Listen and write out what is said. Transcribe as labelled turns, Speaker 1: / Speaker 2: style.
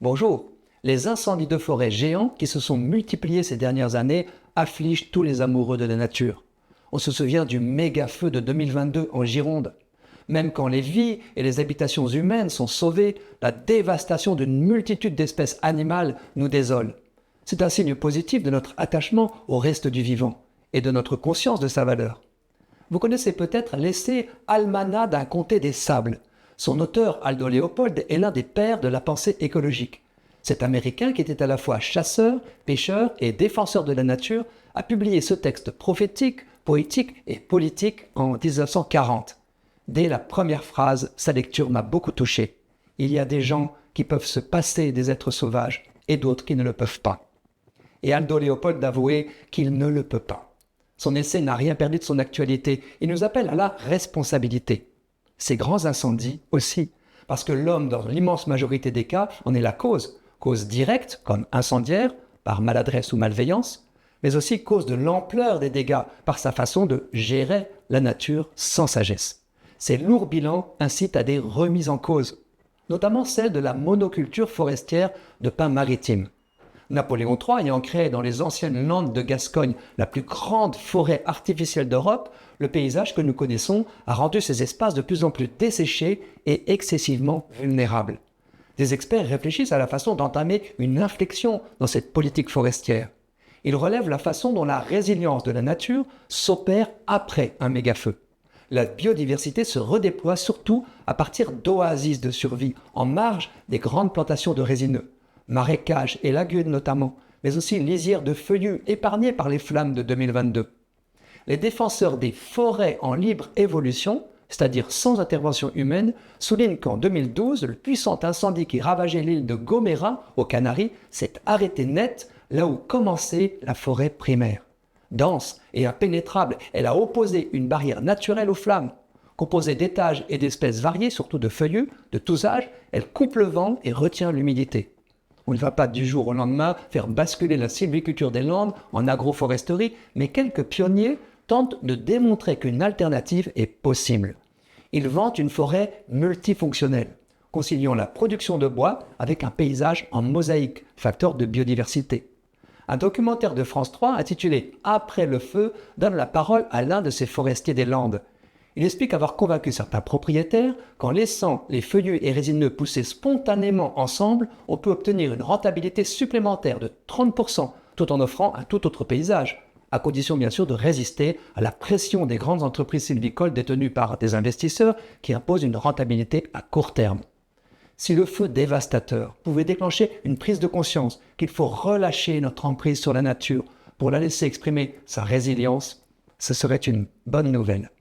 Speaker 1: Bonjour. Les incendies de forêt géants qui se sont multipliés ces dernières années affligent tous les amoureux de la nature. On se souvient du méga-feu de 2022 en Gironde. Même quand les vies et les habitations humaines sont sauvées, la dévastation d'une multitude d'espèces animales nous désole. C'est un signe positif de notre attachement au reste du vivant et de notre conscience de sa valeur. Vous connaissez peut-être l'essai Almanach d'un comté des sables. Son auteur, Aldo Leopold, est l'un des pères de la pensée écologique. Cet Américain, qui était à la fois chasseur, pêcheur et défenseur de la nature, a publié ce texte prophétique, poétique et politique en 1940. Dès la première phrase, sa lecture m'a beaucoup touché. Il y a des gens qui peuvent se passer des êtres sauvages et d'autres qui ne le peuvent pas. Et Aldo Leopold avouait qu'il ne le peut pas. Son essai n'a rien perdu de son actualité. Il nous appelle à la responsabilité. Ces grands incendies aussi, parce que l'homme, dans l'immense majorité des cas, en est la cause. Cause directe, comme incendiaire, par maladresse ou malveillance, mais aussi cause de l'ampleur des dégâts, par sa façon de gérer la nature sans sagesse. Ces lourds bilans incitent à des remises en cause, notamment celle de la monoculture forestière de pins maritimes. Napoléon III ayant créé dans les anciennes Landes de Gascogne la plus grande forêt artificielle d'Europe, le paysage que nous connaissons a rendu ces espaces de plus en plus desséchés et excessivement vulnérables. Des experts réfléchissent à la façon d'entamer une inflexion dans cette politique forestière. Ils relèvent la façon dont la résilience de la nature s'opère après un méga-feu. La biodiversité se redéploie surtout à partir d'oasis de survie, en marge des grandes plantations de résineux. Marécages et lagunes notamment, mais aussi lisières de feuillus épargnés par les flammes de 2022. Les défenseurs des forêts en libre évolution, c'est-à-dire sans intervention humaine, soulignent qu'en 2012, le puissant incendie qui ravageait l'île de Gomera, aux Canaries, s'est arrêté net là où commençait la forêt primaire. Dense et impénétrable, elle a opposé une barrière naturelle aux flammes. Composée d'étages et d'espèces variées, surtout de feuillus, de tous âges, elle coupe le vent et retient l'humidité. On ne va pas du jour au lendemain faire basculer la sylviculture des Landes en agroforesterie, mais quelques pionniers tentent de démontrer qu'une alternative est possible. Ils vantent une forêt multifonctionnelle, conciliant la production de bois avec un paysage en mosaïque, facteur de biodiversité. Un documentaire de France 3 intitulé « Après le feu » donne la parole à l'un de ces forestiers des Landes. Il explique avoir convaincu certains propriétaires qu'en laissant les feuillus et résineux pousser spontanément ensemble, on peut obtenir une rentabilité supplémentaire de 30% tout en offrant un tout autre paysage, à condition bien sûr de résister à la pression des grandes entreprises sylvicoles détenues par des investisseurs qui imposent une rentabilité à court terme. Si le feu dévastateur pouvait déclencher une prise de conscience qu'il faut relâcher notre emprise sur la nature pour la laisser exprimer sa résilience, ce serait une bonne nouvelle.